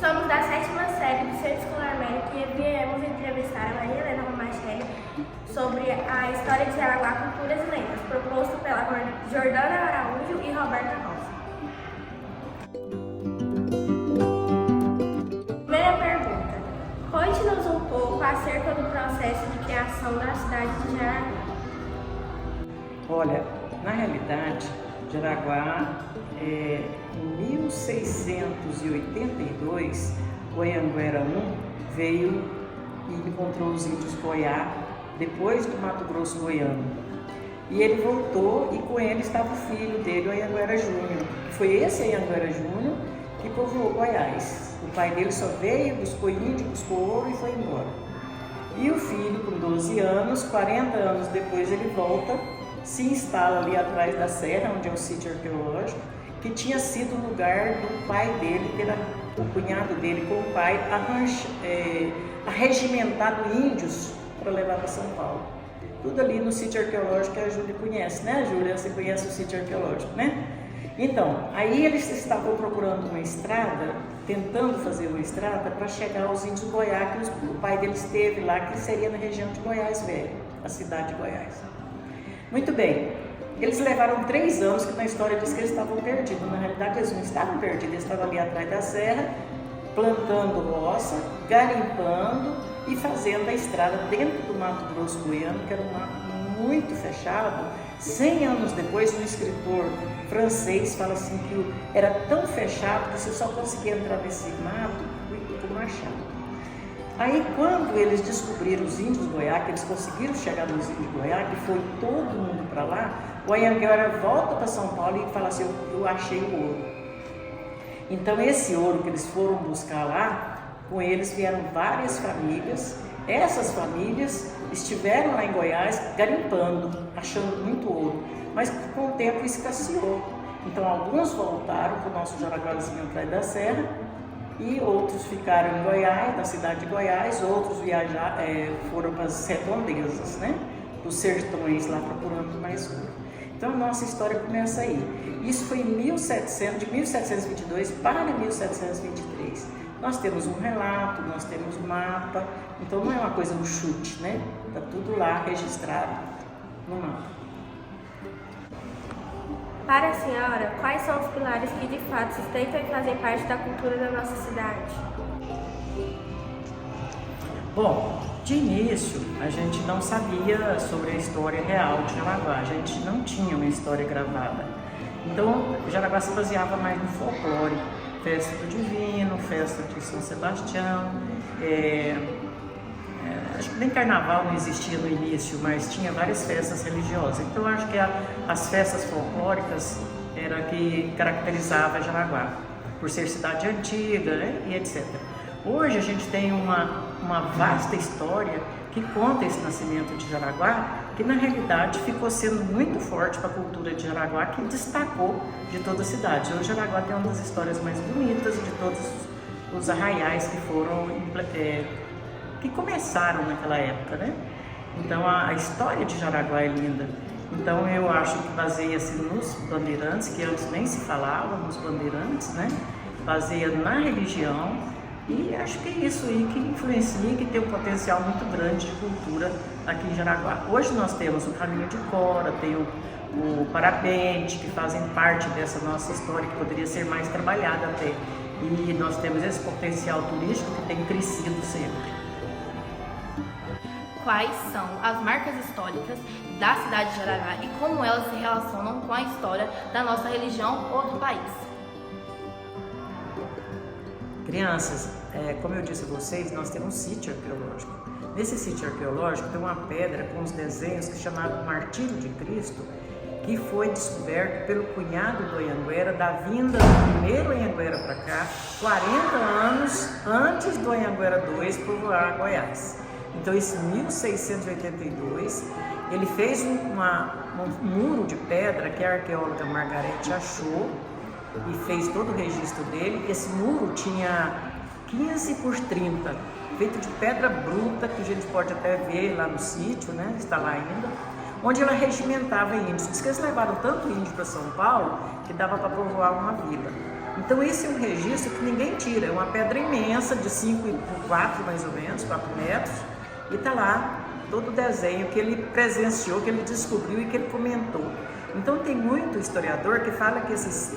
Somos da 7ª série do Centro Escolar América e viemos entrevistar a Maria Helena Romachelli sobre a história de Jaraguá, culturas e lendas, proposto pela Jordana Araújo e Roberta Rosa. Primeira pergunta. Conte-nos um pouco acerca do processo de criação da cidade de Jaraguá. Olha, na realidade, Jaraguá, em 1682, o Anhanguera I veio e encontrou os índios Goiá, depois do Mato Grosso Goiano. E ele voltou e com ele estava o filho dele, o Anhanguera Júnior. Foi esse Anhanguera Júnior que povoou Goiás. O pai dele só veio, buscou índio, buscou ouro e foi embora. E o filho, com 12 anos, 40 anos depois, ele volta, se instala ali atrás da serra, onde é o sítio arqueológico, que tinha sido o lugar do pai dele, que era o cunhado dele com o pai, arregimentado índios para levar para São Paulo. Tudo ali no sítio arqueológico que a Júlia conhece, né, Júlia? Você conhece o sítio arqueológico, né? Então, aí eles estavam procurando uma estrada, tentando fazer uma estrada para chegar aos índios Goiás, que o pai deles teve lá, que seria na região de Goiás Velho, a cidade de Goiás. Muito bem, eles levaram 3 anos, que na história diz que eles estavam perdidos. Na realidade, eles não estavam perdidos, eles estavam ali atrás da serra, plantando roça, garimpando e fazendo a estrada dentro do Mato Grosso Goiano, que era um mato muito fechado. 100 anos depois, um escritor francês fala assim que era tão fechado que você só conseguia entrar nesse mato com machado. Aí, quando eles descobriram os índios Goiá, que eles conseguiram chegar nos índios Goiá, que foi todo mundo para lá, o Anhanguera volta para São Paulo e fala assim, eu achei o ouro. Então, esse ouro que eles foram buscar lá, com eles vieram várias famílias. Essas famílias estiveram lá em Goiás garimpando, achando muito ouro, mas com o tempo escasseou. Então, alguns voltaram para o nosso Jaraguazinho atrás da serra, e outros ficaram em Goiás, na cidade de Goiás, outros foram para as redondezas, né? Dos sertões lá procurando mais ouro. Então a nossa história começa aí. Isso foi de 1722 para 1723. Nós temos um relato, nós temos um mapa, então não é uma coisa no chute, né? Está tudo lá registrado no mapa. Para a senhora, quais são os pilares que de fato sustentam e fazem parte da cultura da nossa cidade? Bom, de início a gente não sabia sobre a história real de Jaraguá, a gente não tinha uma história gravada. Então, Jaraguá se baseava mais no folclore, festa do Divino, festa de São Sebastião, acho que nem carnaval não existia no início, mas tinha várias festas religiosas. Então acho que as festas folclóricas era que caracterizava Jaraguá, por ser cidade antiga, né, e etc. Hoje a gente tem uma vasta história que conta esse nascimento de Jaraguá, que na realidade ficou sendo muito forte para a cultura de Jaraguá, que destacou de toda a cidade. Hoje Jaraguá tem uma das histórias mais bonitas de todos os arraiais que foram que começaram naquela época, né? Então a história de Jaraguá é linda. Então eu acho que baseia-se nos bandeirantes, que antes nem se falava nos bandeirantes, né? Baseia na religião e acho que é isso aí que influencia e que tem um potencial muito grande de cultura aqui em Jaraguá. Hoje nós temos o Caminho de Cora, tem o Parapente, que fazem parte dessa nossa história, que poderia ser mais trabalhada até. E nós temos esse potencial turístico que tem crescido sempre. Quais são as marcas históricas da cidade de Jaraguá e como elas se relacionam com a história da nossa religião ou do país? Crianças, como eu disse a vocês, nós temos um sítio arqueológico. Nesse sítio arqueológico tem uma pedra com os desenhos que chamavam Martírio de Cristo, que foi descoberto pelo cunhado do Anhanguera, da vinda do primeiro Anhanguera para cá, 40 anos antes do Anhanguera II povoar Goiás. Então, esse 1682, ele fez um muro de pedra que a arqueóloga Margarete achou e fez todo o registro dele. Esse muro tinha 15 por 30, feito de pedra bruta, que a gente pode até ver lá no sítio, né? Está lá ainda, onde ela regimentava índios. Diz que eles levaram tanto índio para São Paulo que dava para povoar uma vila. Então esse é um registro que ninguém tira, é uma pedra imensa de 5 por 4 mais ou menos, 4 metros, e está lá todo o desenho que ele presenciou, que ele descobriu e que ele comentou. Então tem muito historiador que fala que esse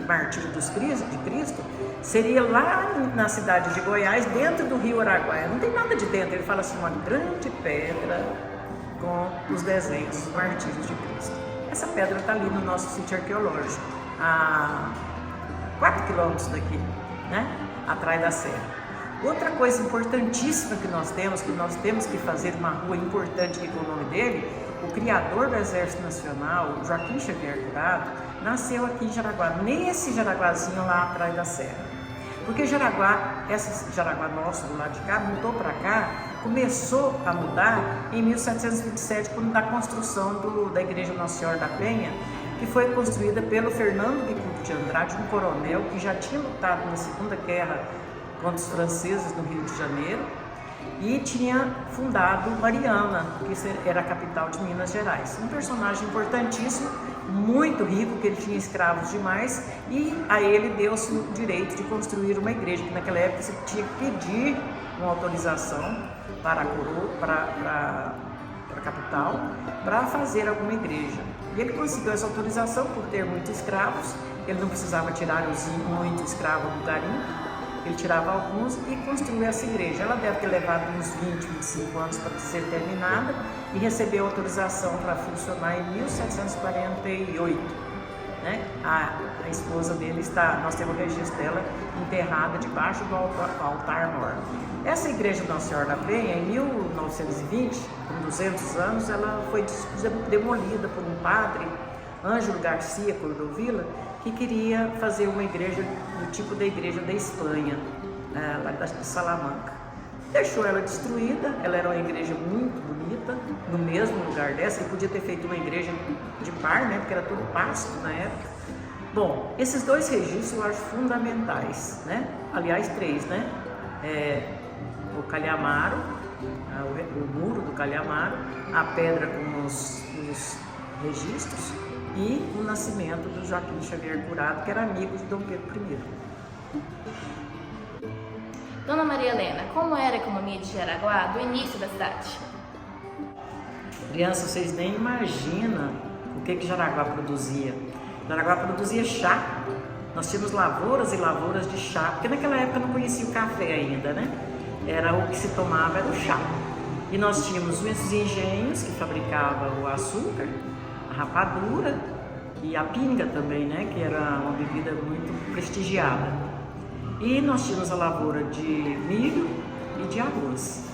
martírio de Cristo seria lá na cidade de Goiás, dentro do rio Araguaia. Não tem nada de dentro, ele fala assim, uma grande pedra com os desenhos dos martírios de Cristo. Essa pedra está ali no nosso sítio arqueológico, a 4 quilômetros daqui, né? Atrás da serra. Outra coisa importantíssima que nós temos que fazer uma rua importante aqui com o nome dele, o criador do Exército Nacional, Joaquim Xavier Curado, nasceu aqui em Jaraguá, nesse Jaraguazinho lá atrás da serra. Porque Jaraguá, esse Jaraguá nosso do lado de cá, mudou para cá, começou a mudar em 1727, quando da construção da Igreja Nossa Senhora da Penha, que foi construída pelo Fernando Bicudo de Andrade, um coronel que já tinha lutado na Segunda Guerra contra os franceses no Rio de Janeiro e tinha fundado Mariana, que era a capital de Minas Gerais. Um personagem importantíssimo, muito rico, que ele tinha escravos demais, e a ele deu-se o direito de construir uma igreja, que naquela época você tinha que pedir uma autorização para a coroa, para a capital, para fazer alguma igreja. E ele conseguiu essa autorização por ter muitos escravos, ele não precisava tirar muito escravo do garimpo, ele tirava alguns e construiu essa igreja. Ela deve ter levado uns 20, 25 anos para ser terminada e recebeu autorização para funcionar em 1748. Né? A esposa dele nós temos o registro dela enterrada debaixo do altar mor. Essa igreja Nossa Senhora da Penha, em 1920, com 200 anos, ela foi demolida por um padre, Ângelo Garcia Cordovila, que queria fazer uma igreja do tipo da igreja da Espanha, lá de Salamanca. Deixou ela destruída, ela era uma igreja muito bonita, no mesmo lugar dessa, ele podia ter feito uma igreja de par, né, porque era tudo pasto na época. Bom, esses dois registros eu acho fundamentais, né? Aliás, 3, né? O calhamaro, o muro do calhamaro, a pedra com os registros, e o nascimento do Joaquim Xavier Curado, que era amigo de Dom Pedro I. Dona Maria Helena, como era a economia de Jaraguá do início da cidade? Crianças, vocês nem imaginam o que Jaraguá produzia. Jaraguá produzia chá. Nós tínhamos lavouras e lavouras de chá, porque naquela época não conhecia o café ainda, né? Era o que se tomava, era o chá. E nós tínhamos os engenhos que fabricavam o açúcar, a rapadura e a pinga também, né, que era uma bebida muito prestigiada. E nós tínhamos a lavoura de milho e de arroz.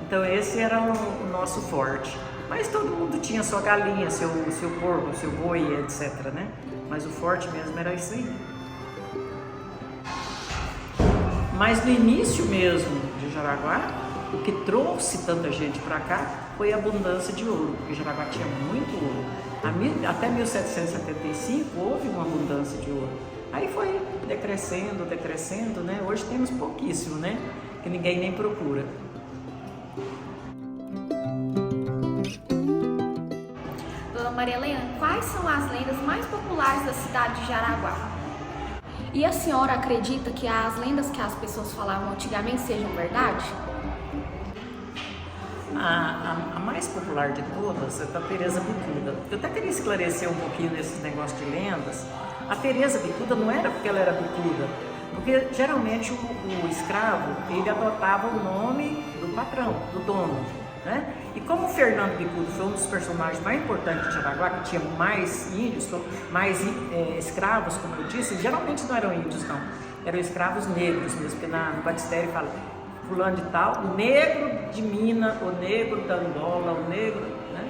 Então esse era o nosso forte. Mas todo mundo tinha sua galinha, seu porco, seu boi, etc, né? Mas o forte mesmo era isso aí. Mas no início mesmo de Jaraguá, o que trouxe tanta gente para cá foi a abundância de ouro, porque Jaraguá tinha muito ouro. Até 1775 houve uma abundância de ouro. Aí foi decrescendo, né? Hoje temos pouquíssimo, né? Que ninguém nem procura. Dona Maria Helena, quais são as lendas mais populares da cidade de Jaraguá? E a senhora acredita que as lendas que as pessoas falavam antigamente sejam verdade? A mais popular de todas é a Teresa Bicuda. Eu até queria esclarecer um pouquinho desses negócios de lendas. A Teresa Bicuda não era porque ela era bicuda, porque geralmente o escravo, ele adotava o nome do patrão, do dono, né? E como o Fernando Bicudo foi um dos personagens mais importantes de Jaraguá, que tinha mais índios, mais escravos, como eu disse, geralmente não eram índios não, eram escravos negros mesmo, porque no batistério fala fulano de tal, o negro de Minas, o negro da Angola, o negro, né?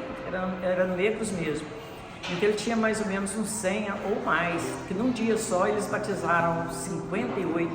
Eram negros mesmo. Então ele tinha mais ou menos uns 100 ou mais, que num dia só eles batizaram 58.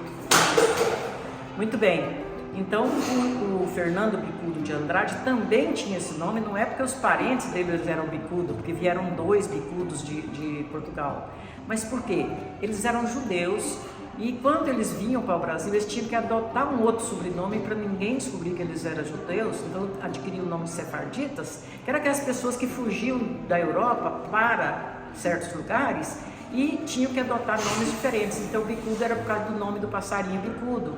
Muito bem, Então o Fernando Bicudo de Andrade também tinha esse nome, não é porque os parentes dele eram bicudo, porque vieram 2 bicudos de Portugal, mas porque eles eram judeus e quando eles vinham para o Brasil eles tinham que adotar um outro sobrenome para ninguém descobrir que eles eram judeus, então adquiriam o nome de sefarditas, que eram aquelas pessoas que fugiam da Europa para certos lugares e tinham que adotar nomes diferentes. Então bicudo era por causa do nome do passarinho bicudo.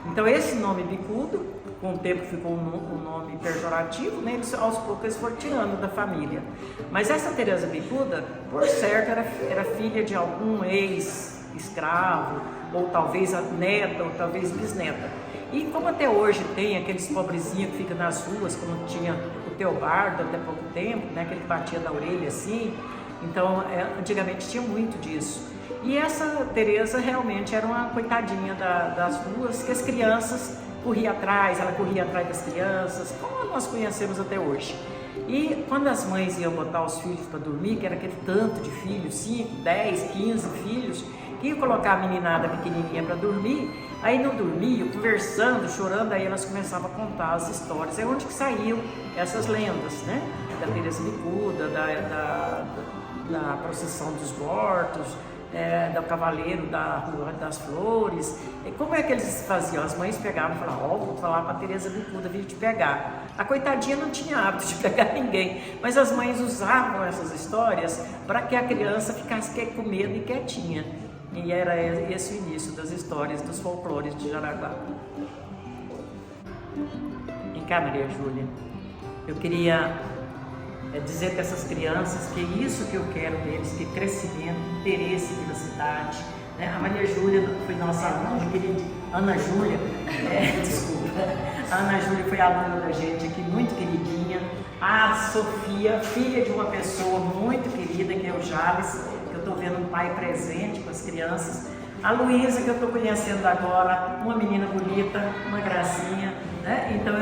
Então esse nome bicudo, com o tempo ficou um nome pejorativo, né? Eles, aos poucos eles foram tirando da família. Mas essa Teresa Bicuda, por certo, era filha de algum ex-escravo, ou talvez a neta, ou talvez bisneta. E como até hoje tem aqueles pobrezinhos que ficam nas ruas, como tinha o Teobardo até pouco tempo, né? Aquele que batia na orelha assim. Então, antigamente tinha muito disso. E essa Teresa realmente era uma coitadinha das ruas, que as crianças corriam atrás, ela corria atrás das crianças, como nós conhecemos até hoje. E quando as mães iam botar os filhos para dormir, que era aquele tanto de filhos, 5, 10, 15 filhos, que ia colocar a meninada pequenininha para dormir, aí não dormiam, conversando, chorando, aí elas começavam a contar as histórias. É onde que saíam essas lendas, né? Da Teresa Bicuda, da procissão dos mortos, do cavaleiro da Rua das Flores. E como é que eles faziam? As mães pegavam e falavam, vou falar para a Teresa Bicuda vir te pegar. A coitadinha não tinha hábito de pegar ninguém, mas as mães usavam essas histórias para que a criança ficasse com medo e quietinha. E era esse o início das histórias, dos folclores de Jaraguá. Vem cá, Maria Júlia, eu queria dizer para essas crianças que é isso que eu quero deles, que crescimento, interesse pela cidade, né? A Maria Júlia foi nossa aluna, querida Ana Júlia, desculpa, a Ana Júlia foi aluna da gente aqui, muito queridinha. A Sofia, filha de uma pessoa muito querida, que é o Jales, que eu estou vendo um pai presente com as crianças. A Luísa, que eu estou conhecendo agora, uma menina bonita, uma gracinha, né? Então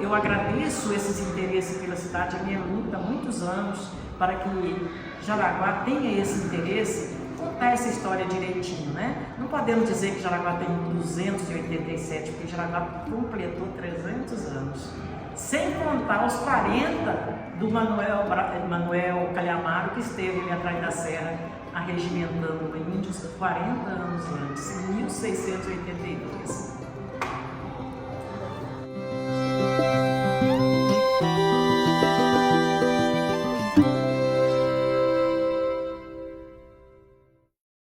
eu agradeço esses interesses pela cidade, a minha luta há muitos anos para que Jaraguá tenha esse interesse, contar essa história direitinho, né? Não podemos dizer que Jaraguá tem 287, porque Jaraguá completou 300 anos, sem contar os 40 do Manuel Calhamaro, que esteve ali atrás da serra, arregimentando índios 40 anos antes, em 1682.